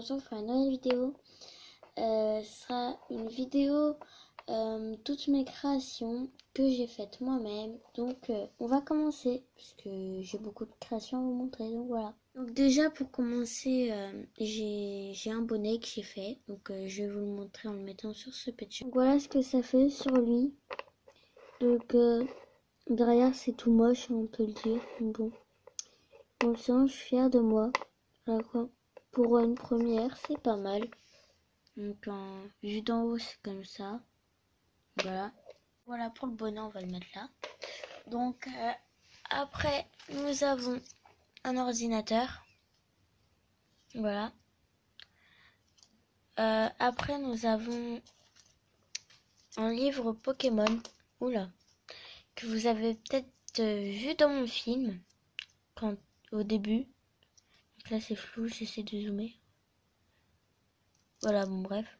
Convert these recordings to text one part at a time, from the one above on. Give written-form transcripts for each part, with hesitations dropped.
retrouve pour une nouvelle vidéo. Ce sera une vidéo toutes mes créations que j'ai faites moi-même. Donc on va commencer puisque j'ai beaucoup de créations à vous montrer. Donc voilà. Donc déjà pour commencer, j'ai un bonnet que j'ai fait. Donc je vais vous le montrer en le mettant sur ce pet. Donc voilà ce que ça fait sur lui. Donc derrière c'est tout moche, on peut le dire. Bon sinon je suis fière de moi. Voilà quoi. Pour une première, c'est pas mal. Donc en vue d'en haut, c'est comme ça. Voilà. Voilà pour le bonnet, on va le mettre là. Donc après, nous avons un ordinateur. Voilà. Après, nous avons un livre Pokémon. Oula. Que vous avez peut-être vu dans mon film. Au début. Donc là, c'est flou, j'essaie de zoomer. Voilà, bon bref.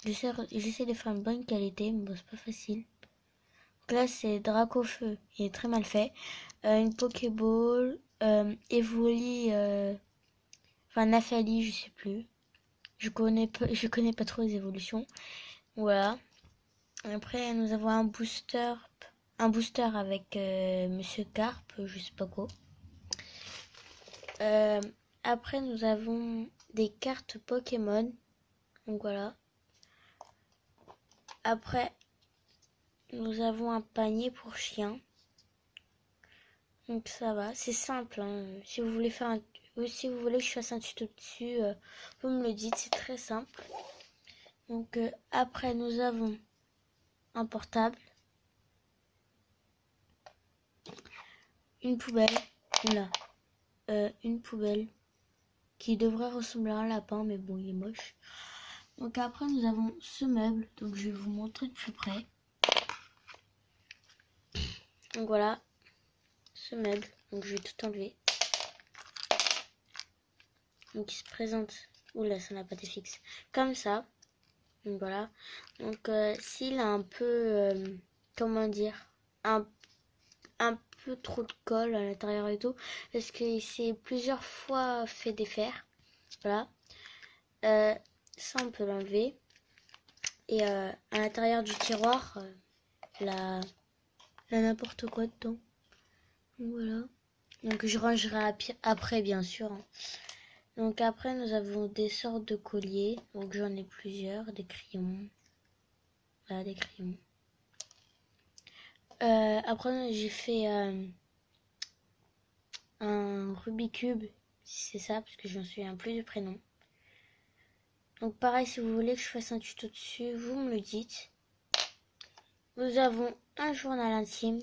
J'essaie de faire une bonne qualité, mais bon, c'est pas facile. Donc là, c'est Dracofeu. Il est très mal fait. Une Pokéball. Evoli. Enfin, Nafali, je sais plus. Je connais pas trop les évolutions. Voilà. Après, nous avons un booster. Un booster avec Monsieur Carp, je sais pas quoi. Après, nous avons des cartes Pokémon. Donc voilà. Après, nous avons un panier pour chien. Donc ça va, c'est simple. Hein. Si vous voulez faire si vous voulez que je fasse un tuto dessus, vous me le dites, c'est très simple. Donc après, nous avons un portable, une poubelle, là, une poubelle qui devrait ressembler à un lapin, mais bon, il est moche. Donc après, nous avons ce meuble, donc je vais vous montrer de plus près. Donc voilà, ce meuble, donc je vais tout enlever. Donc il se présente, oula, ça n'a pas été fixe, comme ça. Donc voilà, donc s'il a un peu, comment dire, un peu trop de colle à l'intérieur et tout, parce qu'il s'est plusieurs fois fait défaire. Voilà, ça on peut l'enlever. Et à l'intérieur du tiroir, là n'importe quoi dedans. Donc voilà. Donc je rangerai après bien sûr. Hein. Donc après nous avons des sortes de colliers. Donc j'en ai plusieurs, des crayons. Voilà, des crayons. Après j'ai fait un Rubik's Cube, si c'est ça, parce que je m'en souviens plus du prénom. Donc pareil, si vous voulez que je fasse un tuto dessus, vous me le dites. Nous avons un journal intime.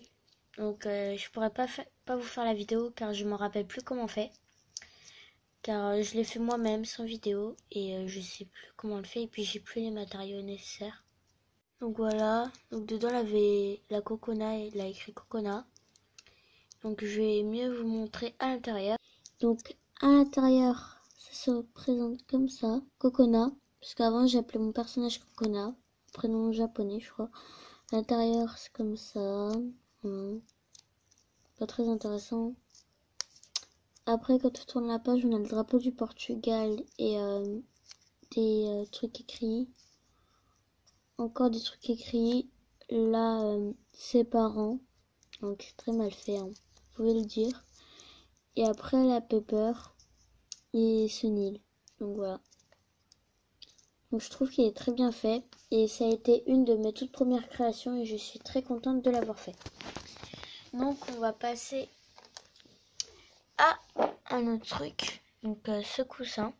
Donc je pourrais pas vous faire la vidéo car je m'en rappelle plus comment on fait. Car je l'ai fait moi-même sans vidéo et je sais plus comment on le fait et puis j'ai plus les matériaux nécessaires. Donc voilà, donc dedans il y avait la Cocona et il a écrit Cocona. Donc je vais mieux vous montrer à l'intérieur. Donc à l'intérieur, ça se présente comme ça, Cocona, parce qu'avant j'appelais mon personnage Cocona, prénom japonais je crois. À l'intérieur c'est comme ça, pas très intéressant. Après quand on tourne la page, on a le drapeau du Portugal et des trucs écrits. Encore des trucs écrits. Là, ses parents. Donc c'est très mal fait, hein. Vous pouvez le dire. Et après la Pepper et Sunil. Donc voilà. Donc je trouve qu'il est très bien fait. Et ça a été une de mes toutes premières créations et je suis très contente de l'avoir fait. Donc on va passer à un autre truc. Donc ce coussin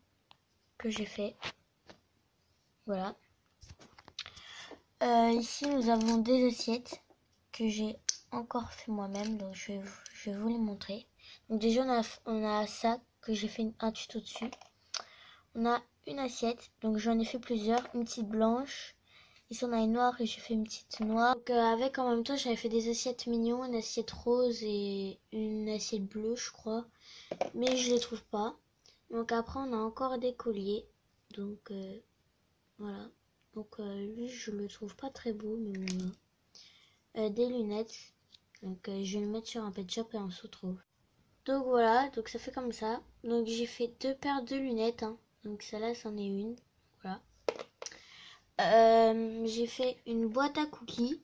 que j'ai fait. Voilà. Ici nous avons des assiettes que j'ai encore fait moi-même, donc je vais vous les montrer. Donc déjà on a ça que j'ai fait un tuto dessus. On a une assiette, donc j'en ai fait plusieurs, une petite blanche. Ici on a une noire et j'ai fait une petite noire. Donc avec en même temps j'avais fait des assiettes mignons, une assiette rose et une assiette bleue je crois, mais je les trouve pas. Donc après on a encore des colliers, donc voilà. Donc lui je le trouve pas très beau, mais bon, des lunettes. Donc je vais le mettre sur un pet shop et on se retrouve. Donc voilà, donc ça fait comme ça. Donc j'ai fait 2 paires de lunettes, hein. Donc celle-là, c'en est une. Voilà. J'ai fait une boîte à cookies.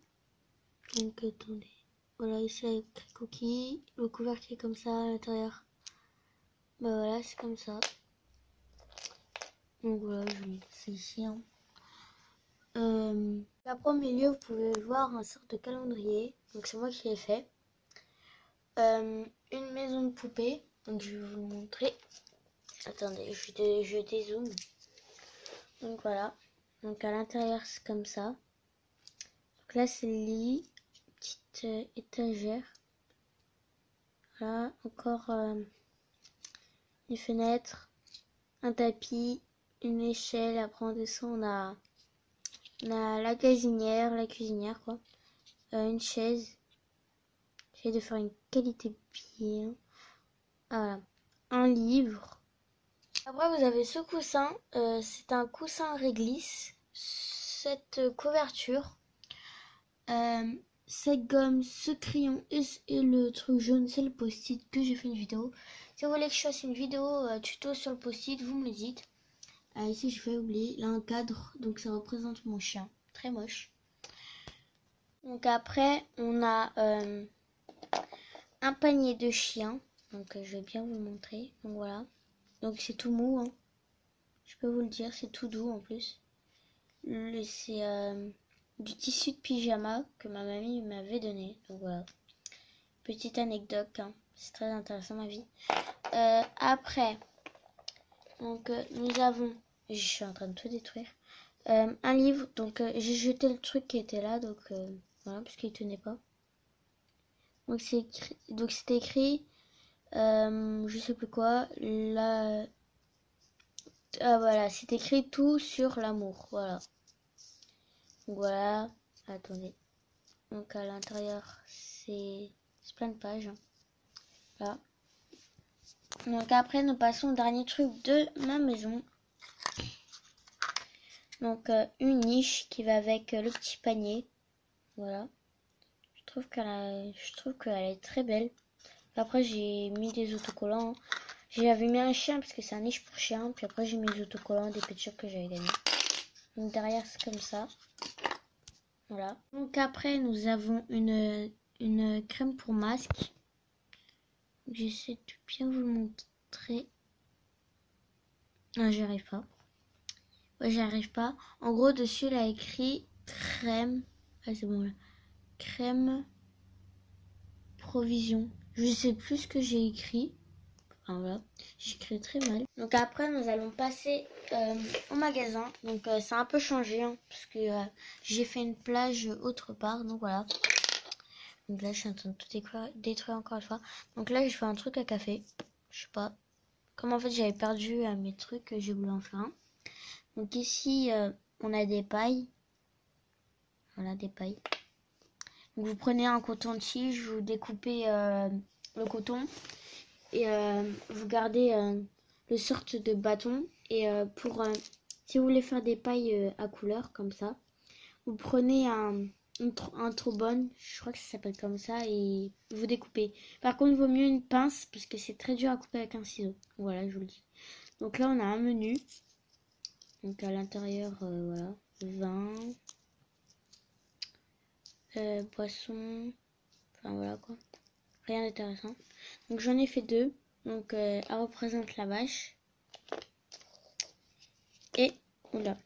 Donc attendez. Voilà, ici avec cookies. Le couvercle est comme ça à l'intérieur. Bah voilà, c'est comme ça. Donc voilà, je vais c'est ici. Hein. Après au milieu, vous pouvez voir un sorte de calendrier. Donc c'est moi qui l'ai fait. Une maison de poupée. Donc je vais vous le montrer. Attendez, je dézoome. Donc voilà. Donc à l'intérieur c'est comme ça. Donc là c'est le lit. Petite étagère. Voilà. Encore une fenêtre. Un tapis. Une échelle. Après on descend. On a la cuisinière quoi. Une chaise. J'essaie de faire une qualité bien. Voilà. Un livre. Après, vous avez ce coussin. C'est un coussin réglisse. Cette couverture. Cette gomme, ce crayon et le truc jaune, c'est le post-it que j'ai fait une vidéo. Si vous voulez que je fasse une vidéo tuto sur le post-it, vous me le dites. Ici, je vais oublier. Là, un cadre. Donc, ça représente mon chien. Très moche. Donc, après, on a un panier de chiens. Donc, je vais bien vous le montrer. Donc, voilà. Donc, c'est tout mou. Hein. Je peux vous le dire, c'est tout doux en plus. C'est du tissu de pyjama que ma mamie m'avait donné. Donc voilà. Petite anecdote, hein. C'est très intéressant ma vie. Après, donc nous avons, je suis en train de tout détruire. Un livre, donc j'ai jeté le truc qui était là, donc voilà, parce qu'il tenait pas. Donc c'est écrit, donc c'était écrit, je sais plus quoi, là. Ah voilà, c'est écrit tout sur l'amour, voilà. Donc voilà, attendez. Donc à l'intérieur, c'est plein de pages. Hein. Là. Donc après, nous passons au dernier truc de ma maison. Donc une niche qui va avec le petit panier. Voilà. Je trouve qu'elle est très belle. Après, j'ai mis des autocollants. J'avais mis un chien parce que c'est un niche pour chien. Puis après, j'ai mis des autocollants, des pictures que j'avais gagnées. Donc derrière, c'est comme ça. Voilà. Donc après, nous avons une crème pour masque. J'essaie de bien vous le montrer. Ah, j'y arrive pas. Ouais, j'y arrive pas. En gros, dessus, il a écrit crème. Ah, c'est bon là. Crème provision. Je sais plus ce que j'ai écrit. Enfin, voilà. J'écris très mal. Donc après, nous allons passer au magasin. Donc ça a un peu changé. Hein, parce que j'ai fait une plage autre part. Donc voilà. Donc là, je suis en train de tout détruire encore une fois. Donc là, je fais un truc à café. Je sais pas. Comme en fait, j'avais perdu mes trucs, j'ai voulu en faire un. Donc ici, on a des pailles. Voilà, des pailles. Donc vous prenez un coton-tige, vous découpez le coton et vous gardez le sorte de bâton. Et si vous voulez faire des pailles à couleur comme ça, vous prenez un trombone, je crois que ça s'appelle comme ça, et vous découpez. Par contre, il vaut mieux une pince parce que c'est très dur à couper avec un ciseau. Voilà, je vous le dis. Donc là, on a un menu. Donc à l'intérieur, voilà, vin, poisson, enfin voilà quoi, rien d'intéressant. Donc j'en ai fait 2. Donc elle représente la vache et oula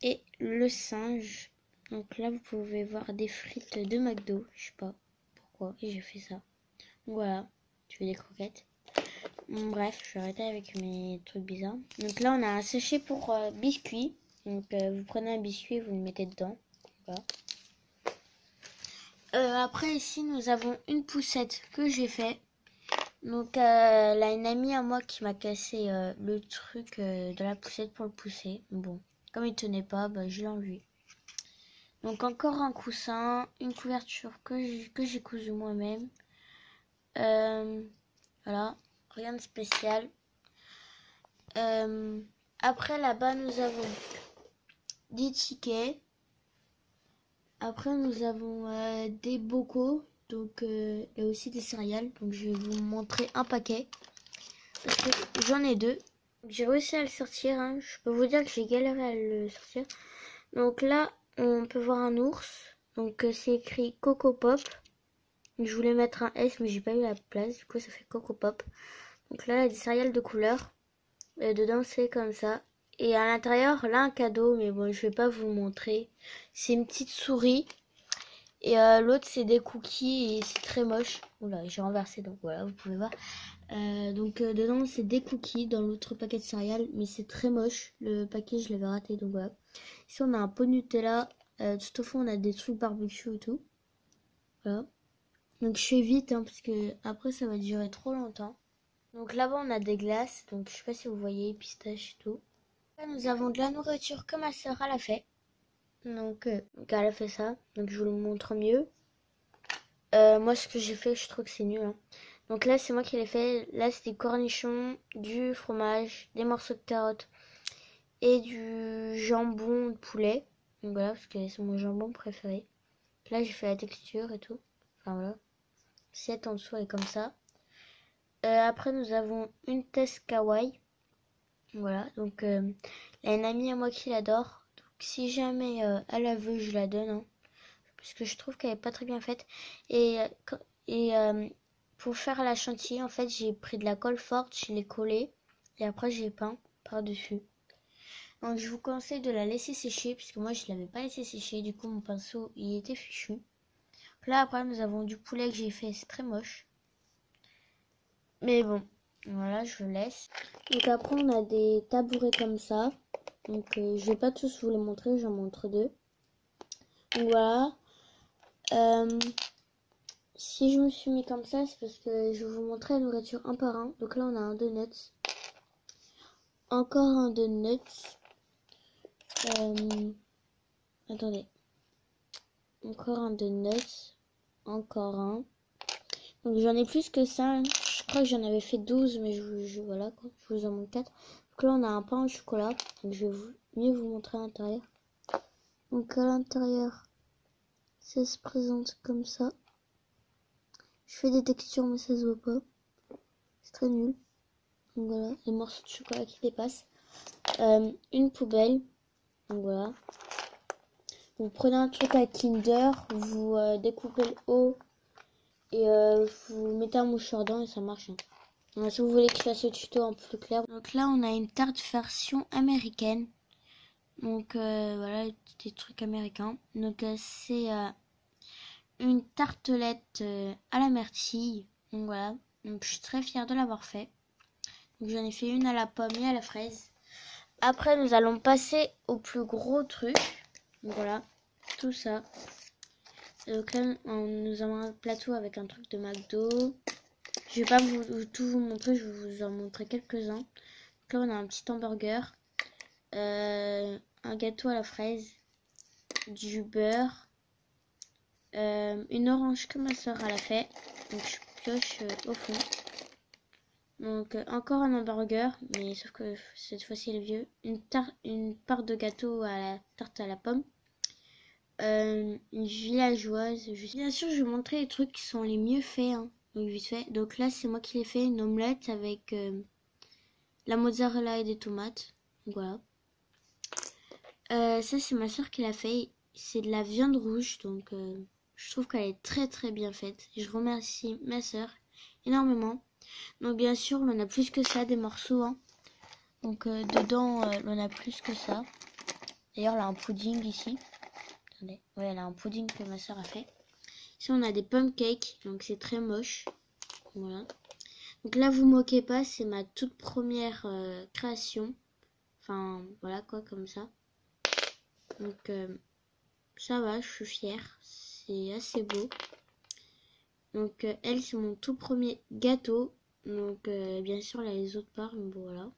et le singe. Donc là vous pouvez voir des frites de McDo, je sais pas pourquoi et j'ai fait ça. Donc voilà, tu fais des croquettes. Bref, je vais arrêter avec mes trucs bizarres. Donc là on a un sachet pour biscuits. Donc vous prenez un biscuit et vous le mettez dedans. Voilà. Après ici nous avons une poussette que j'ai fait. Donc là une amie à moi qui m'a cassé le truc de la poussette pour le pousser. Bon, comme il tenait pas, bah, je l'ai enlevé. Donc encore un coussin, une couverture que j'ai cousu moi-même. Voilà, rien de spécial. Après là-bas nous avons des tickets. Après nous avons des bocaux. Donc il y a aussi des céréales. Donc je vais vous montrer un paquet. Parce que j'en ai deux. J'ai réussi à le sortir. Hein. Je peux vous dire que j'ai galéré à le sortir. Donc là, on peut voir un ours. Donc c'est écrit Coco Pop. Je voulais mettre un S mais j'ai pas eu la place. Du coup ça fait Coco Pop. Donc là, il y a des céréales de couleur. Et dedans c'est comme ça. Et à l'intérieur, là un cadeau. Mais bon, je vais pas vous montrer. C'est une petite souris. Et l'autre c'est des cookies et c'est très moche. Oula, j'ai renversé donc voilà, vous pouvez voir. Dedans c'est des cookies dans l'autre paquet de céréales. Mais c'est très moche. Le paquet je l'avais raté donc voilà. Ici on a un pot de Nutella. Tout au fond on a des trucs barbecue et tout. Voilà. Donc je fais vite hein, parce que après ça va durer trop longtemps. Donc là-bas on a des glaces. Donc je sais pas si vous voyez, pistache et tout. Là nous avons de la nourriture que ma soeur elle a fait. Donc elle a fait ça. Donc je vous le montre mieux. Moi ce que j'ai fait je trouve que c'est nul. Hein. Donc là c'est moi qui l'ai fait. Là c'est des cornichons, du fromage, des morceaux de carottes et du jambon de poulet. Donc voilà parce que c'est mon jambon préféré. Là j'ai fait la texture et tout. Enfin voilà. L'assiette en dessous est comme ça. Après nous avons une Tess Kawaii. Voilà, donc il y a une amie à moi qui l'adore. Donc si jamais elle la veut, je la donne. Hein, parce que je trouve qu'elle est pas très bien faite. Et, pour faire la chantilly, en fait, j'ai pris de la colle forte, je l'ai collée. Et après, j'ai peint par-dessus. Donc je vous conseille de la laisser sécher. Puisque moi, je l'avais pas laissé sécher. Du coup, mon pinceau, il était fichu. Donc là, après, nous avons du poulet que j'ai fait. C'est très moche. Mais bon, voilà, je le laisse. Donc après, on a des tabourets comme ça. Donc je vais pas tous vous les montrer, j'en montre deux. Donc voilà. Si je me suis mis comme ça, c'est parce que je vais vous montrer la nourriture un par un. Donc là, on a un donut. Encore un donut. Attendez. Encore un donut. Encore un. Donc j'en ai plus que ça. Je crois que j'en avais fait 12, mais voilà quoi. Je vous en montre 4. Donc là, on a un pain au chocolat. Donc je vais mieux vous montrer à l'intérieur. Donc à l'intérieur, ça se présente comme ça. Je fais des textures mais ça se voit pas. C'est très nul. Donc voilà, les morceaux de chocolat qui dépassent. Une poubelle. Donc voilà. Vous prenez un truc à Kinder, vous découpez le haut et vous mettez un mouchoir dedans et ça marche. Hein. Donc, si vous voulez que je fasse le tuto en plus clair. Donc là on a une tarte version américaine. Donc voilà, des trucs américains. Donc c'est une tartelette à la myrtille. Donc voilà. Donc je suis très fière de l'avoir fait. Donc j'en ai fait une à la pomme et à la fraise. Après nous allons passer au plus gros truc. Donc voilà, tout ça. Donc là nous avons un plateau avec un truc de McDo. Je vais pas tout vous montrer, je vais vous en montrer quelques-uns. Donc là on a un petit hamburger. Un gâteau à la fraise. Du beurre. Une orange que ma soeur elle a fait. Donc je pioche au fond. Donc encore un hamburger, mais sauf que cette fois-ci il est vieux. Une part de gâteau à la tarte à la pomme. Une villageoise. Bien sûr, je vais montrer les trucs qui sont les mieux faits. Hein, donc vite fait. Donc là, c'est moi qui l'ai fait. Une omelette avec la mozzarella et des tomates. Donc voilà. Ça, c'est ma soeur qui l'a fait. C'est de la viande rouge. Donc je trouve qu'elle est très très bien faite. Je remercie ma soeur énormément. Donc bien sûr, on en a plus que ça, des morceaux. Hein. Donc dedans, on en a plus que ça. D'ailleurs, elle a un pudding ici. Attendez. Ouais, elle a un pudding que ma soeur a fait. Ici, on a des pancakes. Donc c'est très moche. Voilà. Donc là, vous moquez pas, c'est ma toute première création. Enfin, voilà quoi, comme ça. Donc ça va, je suis fière. C'est assez beau. Donc elle, c'est mon tout premier gâteau. Donc bien sûr, là, les autres parts, mais bon, voilà.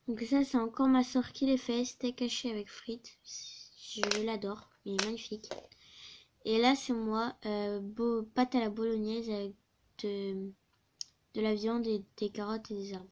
Donc ça, c'est encore ma soeur qui les fait. Steak haché avec frites. Je l'adore. Il est magnifique. Et là, c'est moi. Pâte à la bolognaise avec de la viande et des carottes et des herbes.